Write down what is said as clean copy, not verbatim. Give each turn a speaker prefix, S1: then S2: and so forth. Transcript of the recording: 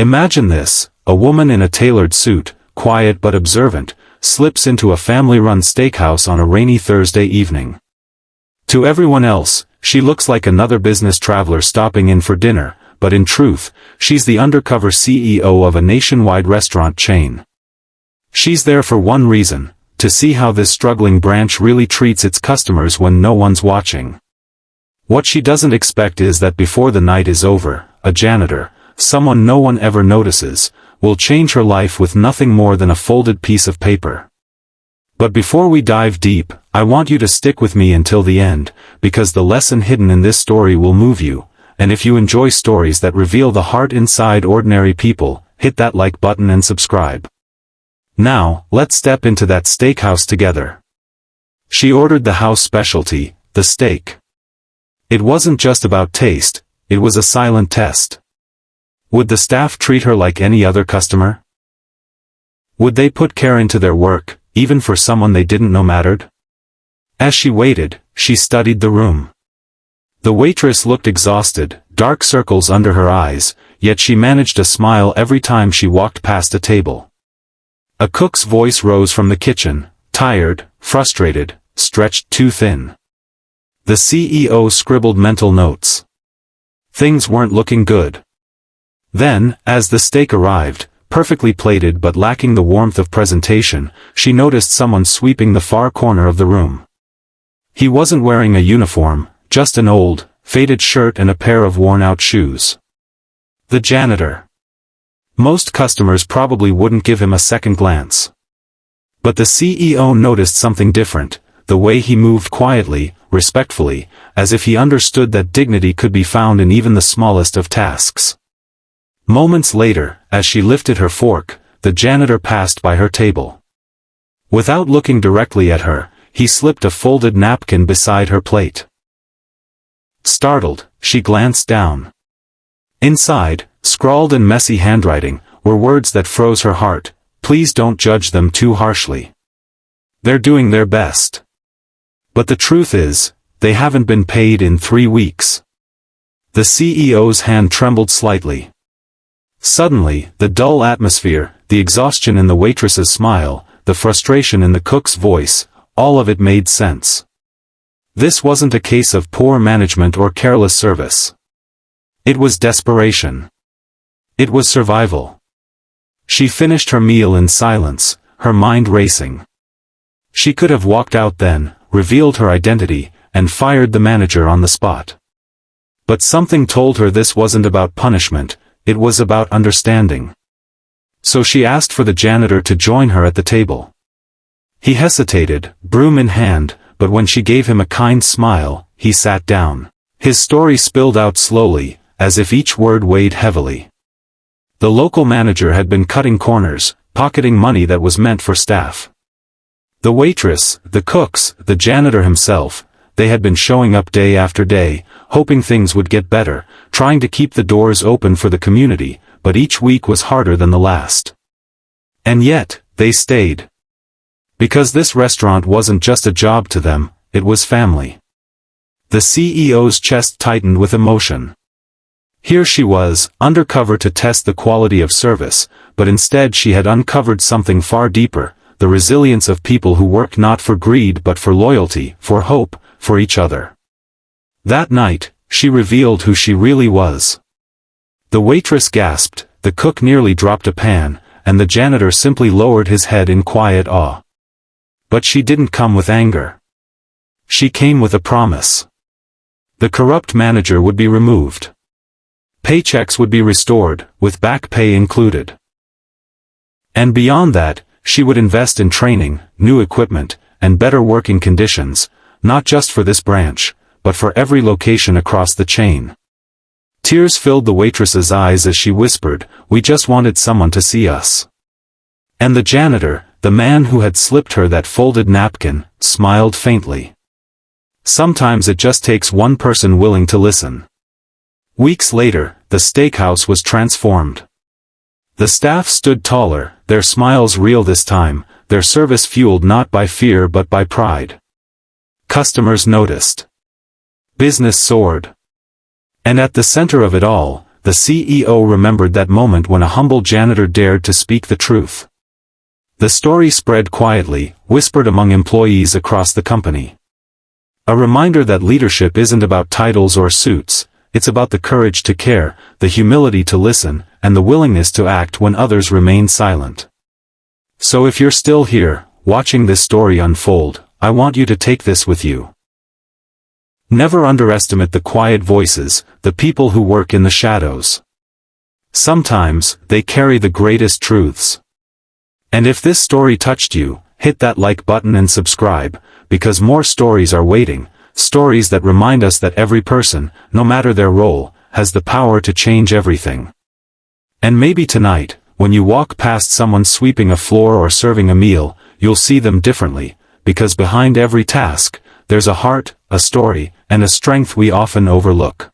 S1: Imagine this: a woman in a tailored suit, quiet but observant, slips into a family-run steakhouse on a rainy Thursday evening. To everyone else, she looks like another business traveler stopping in for dinner, but in truth, she's the undercover CEO of a nationwide restaurant chain. She's there for one reason: to see how this struggling branch really treats its customers when no one's watching. What she doesn't expect is that before the night is over, a janitor, someone no one ever notices, will change her life with nothing more than a folded piece of paper. But before we dive deep, I want you to stick with me until the end, because the lesson hidden in this story will move you, and if you enjoy stories that reveal the heart inside ordinary people, hit that like button and subscribe. Now, let's step into that steakhouse together. She ordered the house specialty, the steak. It wasn't just about taste, it was a silent test. Would the staff treat her like any other customer? Would they put care into their work, even for someone they didn't know mattered? As she waited, she studied the room. The waitress looked exhausted, dark circles under her eyes, yet she managed a smile every time she walked past a table. A cook's voice rose from the kitchen, tired, frustrated, stretched too thin. The CEO scribbled mental notes. Things weren't looking good. Then, as the steak arrived, perfectly plated but lacking the warmth of presentation, she noticed someone sweeping the far corner of the room. He wasn't wearing a uniform, just an old, faded shirt and a pair of worn-out shoes. The janitor. Most customers probably wouldn't give him a second glance. But the CEO noticed something different: the way he moved quietly, respectfully, as if he understood that dignity could be found in even the smallest of tasks. Moments later, as she lifted her fork, the janitor passed by her table. Without looking directly at her, he slipped a folded napkin beside her plate. Startled, she glanced down. Inside, scrawled in messy handwriting, were words that froze her heart: "Please don't judge them too harshly. They're doing their best. But the truth is, they haven't been paid in 3 weeks." The CEO's hand trembled slightly. Suddenly, the dull atmosphere, the exhaustion in the waitress's smile, the frustration in the cook's voice, all of it made sense. This wasn't a case of poor management or careless service. It was desperation. It was survival. She finished her meal in silence, her mind racing. She could have walked out then, revealed her identity, and fired the manager on the spot. But something told her this wasn't about punishment, it was about understanding. So she asked for the janitor to join her at the table. He hesitated, broom in hand, but when she gave him a kind smile, he sat down. His story spilled out slowly, as if each word weighed heavily. The local manager had been cutting corners, pocketing money that was meant for staff. The waitress, the cooks, the janitor himself, they had been showing up day after day, hoping things would get better, trying to keep the doors open for the community, but each week was harder than the last. And yet, they stayed. Because this restaurant wasn't just a job to them, it was family. The CEO's chest tightened with emotion. Here she was, undercover to test the quality of service, but instead she had uncovered something far deeper: the resilience of people who work not for greed but for loyalty, for hope, for each other. That night, she revealed who she really was. The waitress gasped, the cook nearly dropped a pan, and the janitor simply lowered his head in quiet awe. But she didn't come with anger. She came with a promise. The corrupt manager would be removed. Paychecks would be restored, with back pay included. And beyond that, she would invest in training, new equipment, and better working conditions, not just for this branch, but for every location across the chain. Tears filled the waitress's eyes as she whispered, "We just wanted someone to see us." And the janitor, the man who had slipped her that folded napkin, smiled faintly. Sometimes it just takes one person willing to listen. Weeks later, the steakhouse was transformed. The staff stood taller, their smiles real this time, their service fueled not by fear but by pride. Customers noticed. Business soared. And at the center of it all, the CEO remembered that moment when a humble janitor dared to speak the truth. The story spread quietly, whispered among employees across the company. A reminder that leadership isn't about titles or suits, it's about the courage to care, the humility to listen, and the willingness to act when others remain silent. So if you're still here, watching this story unfold, I want you to take this with you. Never underestimate the quiet voices, the people who work in the shadows. Sometimes, they carry the greatest truths. And if this story touched you, hit that like button and subscribe, because more stories are waiting, stories that remind us that every person, no matter their role, has the power to change everything. And maybe tonight, when you walk past someone sweeping a floor or serving a meal, you'll see them differently, because behind every task, there's a heart, a story, and a strength we often overlook.